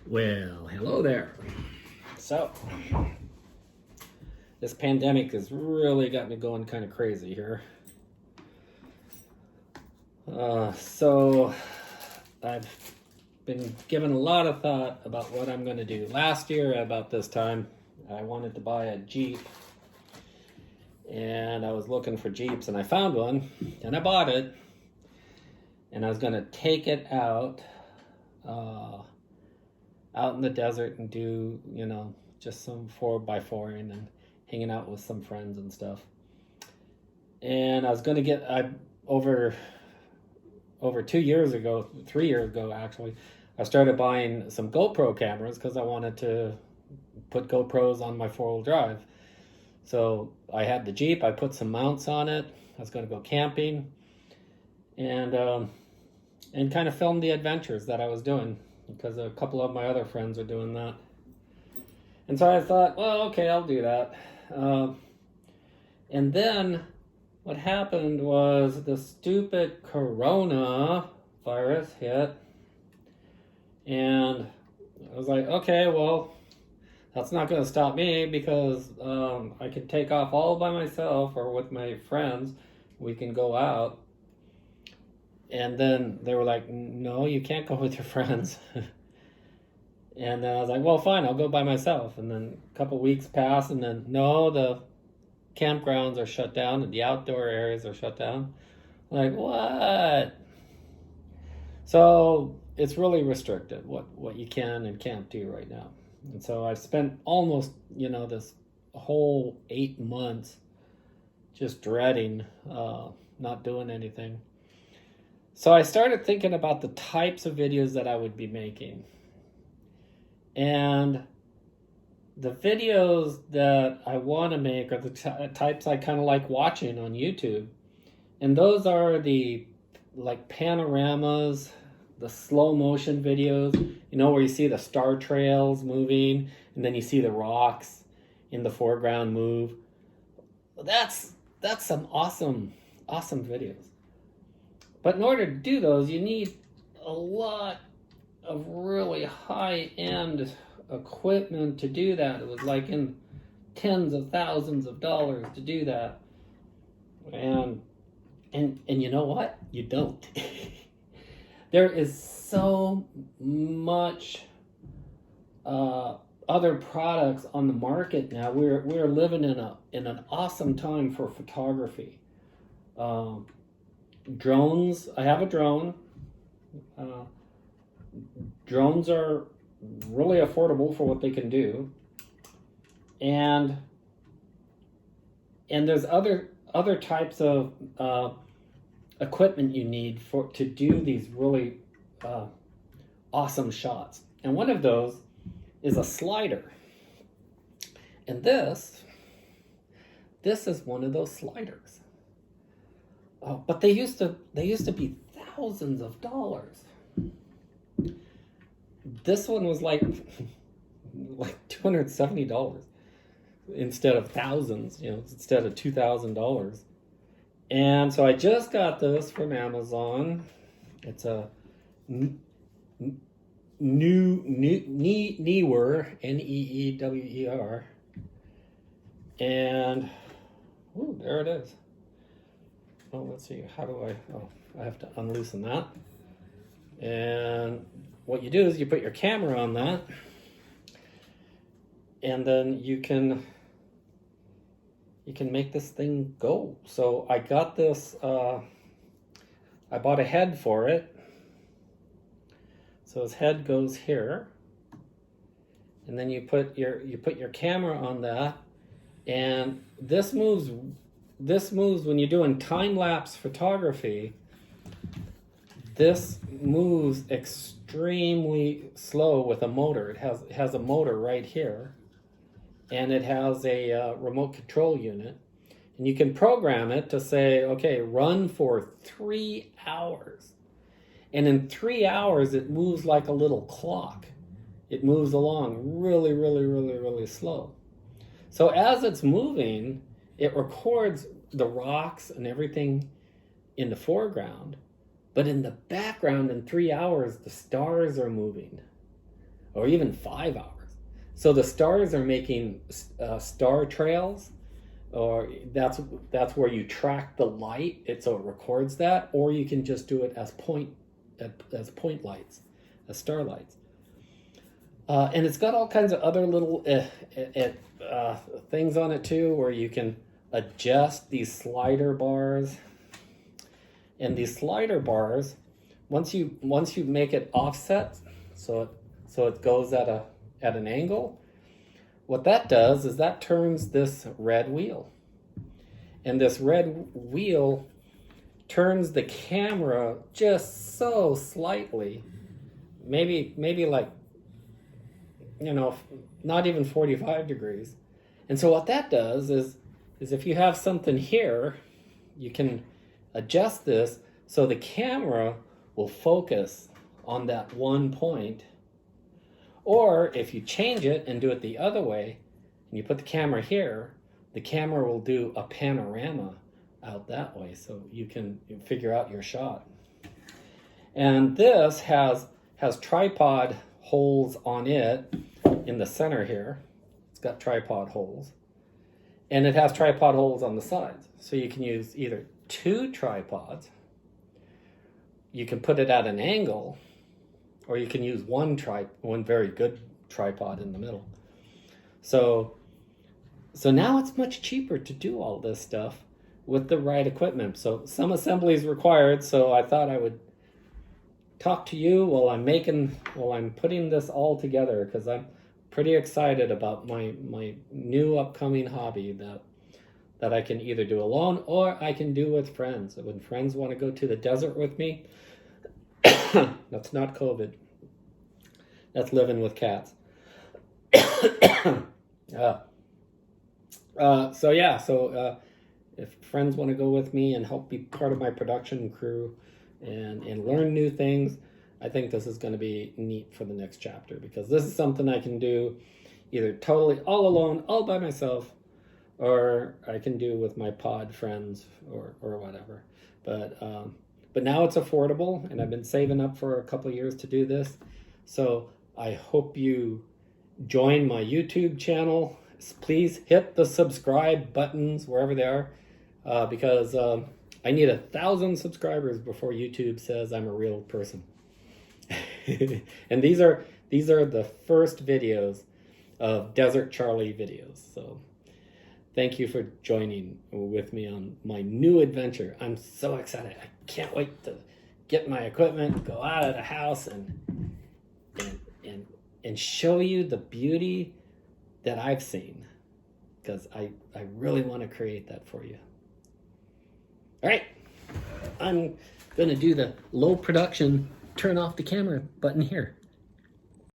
Well, hello there. So, this pandemic has really got me going kind of crazy here. So, I've been given a lot of thought about what I'm going to do. Last year, about this time, I wanted to buy a Jeep. And I was looking for Jeeps, and I found one, and I bought it. And I was going to take it out in the desert and do, just some 4x4 and hanging out with some friends and stuff. And I was going to get, over 2 years ago, 3 years ago actually, I started buying some GoPro cameras because I wanted to put GoPros on my four-wheel drive. So I had the Jeep, I put some mounts on it, I was going to go camping and kind of film the adventures that I was doing, because a couple of my other friends are doing that. And so I thought, well, okay, I'll do that. And then what happened was the stupid corona virus hit. And I was like, okay, well, that's not going to stop me, because I can take off all by myself or with my friends. We can go out. And then they were like, no, you can't go with your friends. And then I was like, well, fine, I'll go by myself. And then a couple weeks passed, and then, no, the campgrounds are shut down and the outdoor areas are shut down. I'm like, what? So it's really restricted what you can and can't do right now. And so I've spent almost, this whole 8 months just dreading not doing anything. So I started thinking about the types of videos that I would be making. And the videos that I want to make are the types I kind of like watching on YouTube. And those are the panoramas, the slow motion videos, where you see the star trails moving and then you see the rocks in the foreground move. That's some awesome videos. But in order to do those, you need a lot of really high-end equipment to do that. It was like in tens of thousands of dollars to do that. And you know what? You don't. There is so much other products on the market now. We're living in an awesome time for photography. Drones. I have a drone. Drones are really affordable for what they can do, and there's other types of equipment you need to do these really awesome shots. And one of those is a slider, and this is one of those sliders. But they used to be thousands of dollars. This one was like $270 instead of thousands, instead of $2,000. And so I just got this from Amazon. It's a Neewer, Neewer, and there it is. Oh, let's see. How do I have to unloosen that. And what you do is you put your camera on that, and then you can make this thing go. So I got this, I bought a head for it. So his head goes here, and then you put your camera on that, and this moves when you're doing time-lapse photography. This moves extremely slow with a motor. It has a motor right here, and it has a remote control unit, and you can program it to say, okay, run for 3 hours, and in 3 hours it moves like a little clock. It moves along really, really, really, really slow. So as it's moving, it records the rocks and everything in the foreground. But in the background, in 3 hours, the stars are moving. or even 5 hours. So the stars are making star trails, or that's where you track the light. So it records that, or you can just do it as point lights, as star lights. And it's got all kinds of other little things on it too, where you can adjust these slider bars. And these slider bars, once you make it offset, so it goes at an angle, what that does is that turns this red wheel. And this red wheel turns the camera just so slightly, maybe like, not even 45 degrees. And so what that does is if you have something here, you can adjust this so the camera will focus on that one point. Or if you change it and do it the other way, and you put the camera here, the camera will do a panorama out that way, so you can figure out your shot. And this has tripod holes on it in the center here. It's got tripod holes. And it has tripod holes on the sides. So you can use either 2 tripods, you can put it at an angle, or you can use one very good tripod in the middle. So now it's much cheaper to do all this stuff with the right equipment. So some assembly is required, so I thought I would talk to you while I'm putting this all together, because I'm pretty excited about my new upcoming hobby that I can either do alone or I can do with friends. When friends want to go to the desert with me, that's not COVID. That's living with cats. So if friends want to go with me and help be part of my production crew and learn new things, I think this is going to be neat for the next chapter, because this is something I can do either totally all alone, all by myself, or I can do with my pod friends or whatever. But now it's affordable, and I've been saving up for a couple of years to do this. So I hope you join my YouTube channel. Please hit the subscribe buttons wherever they are, because I need 1,000 subscribers before YouTube says I'm a real person. And these are the first videos of Desert Charley videos. So thank you for joining with me on my new adventure. I'm so excited. I can't wait to get my equipment, go out of the house, and show you the beauty that I've seen, because I really want to create that for you. All right, I'm going to do the low production turn off the camera button here.